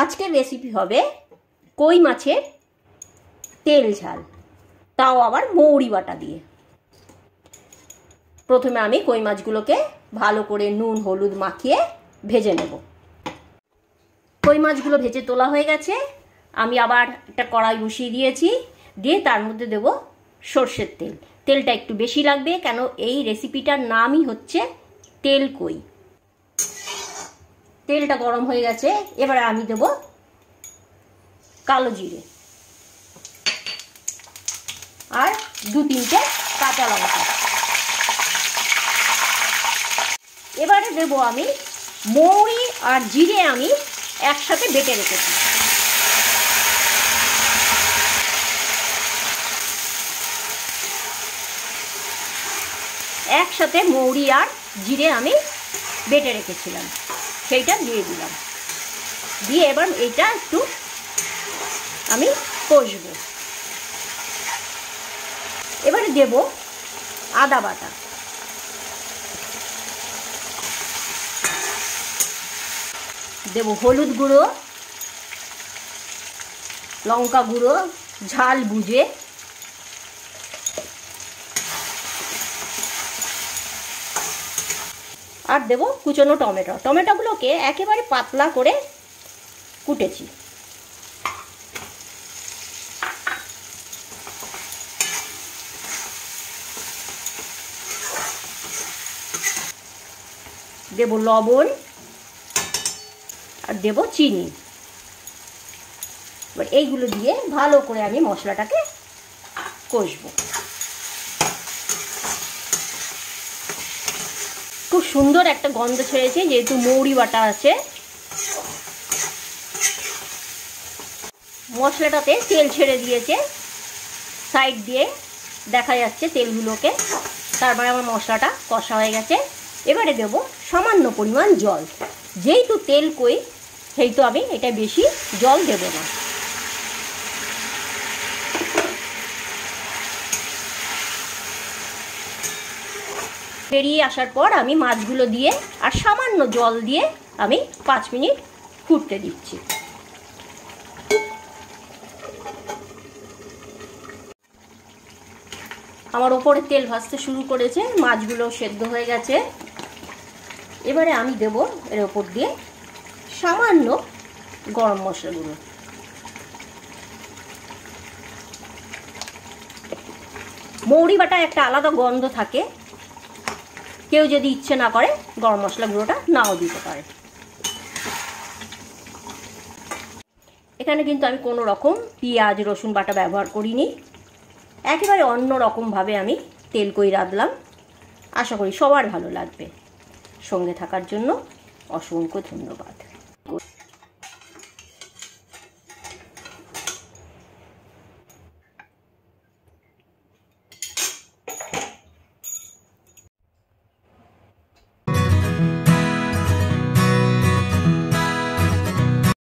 আজকের রেসিপি হবে কই মাছের তেল ঝাল, তাও আবার মৌরি বাটা দিয়ে। প্রথমে আমি কই মাছগুলোকে ভালো করে নুন হলুদ মাখিয়ে ভেজে নেব। কই মাছগুলো ভেজে তোলা হয়ে গেছে। আমি আবার একটা কড়াই বসিয়ে দিয়েছি, দিয়ে তার মধ্যে দেব সর্ষের তেল। তেলটা একটু বেশি লাগবে, কেন এই রেসিপিটার নামই হচ্ছে তেল কই। তেলটা গরম হয়ে গেছে, এবারে আমি দেব কালো জিরে আর 2-3টে কাঁচা লঙ্কা। এবারে দেব আমি মৌরি আর জিরে আমি একসাথে বেটে রেখেছি। একসাথে মৌরি আর জিরে আমি বেটে রেখেছিলাম, সেইটা দিয়ে দিলাম। দিয়ে এবার এটা একটু আমি কষবো। এবারে দেব আদা বাটা, দেব হলুদ গুঁড়ো, লঙ্কা গুঁড়ো ঝাল বুঝে, আর দেব কুচনো টমেটো। টমেটোগুলোকে একেবারে পাতলা করে কুটেছি। দেব লবণ আর দেব চিনি। এবার এইগুলো দিয়ে ভালো করে আমি মশলাটাকে কষবো। খুব সুন্দর একটা গন্ধ ছেড়েছে, যেহেতু মৌরি বাটা আছে। মশলাটাতে তেল ছেড়ে দিয়েছে, সাইড দিয়ে দেখা যাচ্ছে তেলগুলোকে। তারপরে আমার মশলাটা কষা হয়ে গেছে। এবারে দেব সামান্য পরিমাণ জল। যেহেতু তেল কই, সেহেতু আমি এটা বেশি জল দেব না। বেরিয়ে আসার পর আমি মাছগুলো দিয়ে আর সামান্য জল দিয়ে আমি 5 মিনিট ফুটতে দিচ্ছি। আমার ওপরে তেল ভাসতে শুরু করেছে, মাছগুলো সেদ্ধ হয়ে গেছে। এবারে আমি দেব এর ওপর দিয়ে সামান্য গরম মশলা গুঁড়ো। মৌরি বাটা একটা আলাদা গন্ধ থাকে, কেউ যদি ইচ্ছে না করে গরম মশলা গুঁড়োটা নাও দিতে পারে। এখানে কিন্তু আমি কোনো রকম পেঁয়াজ রসুন বাটা ব্যবহার করিনি, একেবারে অন্য রকমভাবে আমি তেল কই রাঁধলাম। আশা করি সবার ভালো লাগবে। সঙ্গে থাকার জন্য অসংখ্য ধন্যবাদ।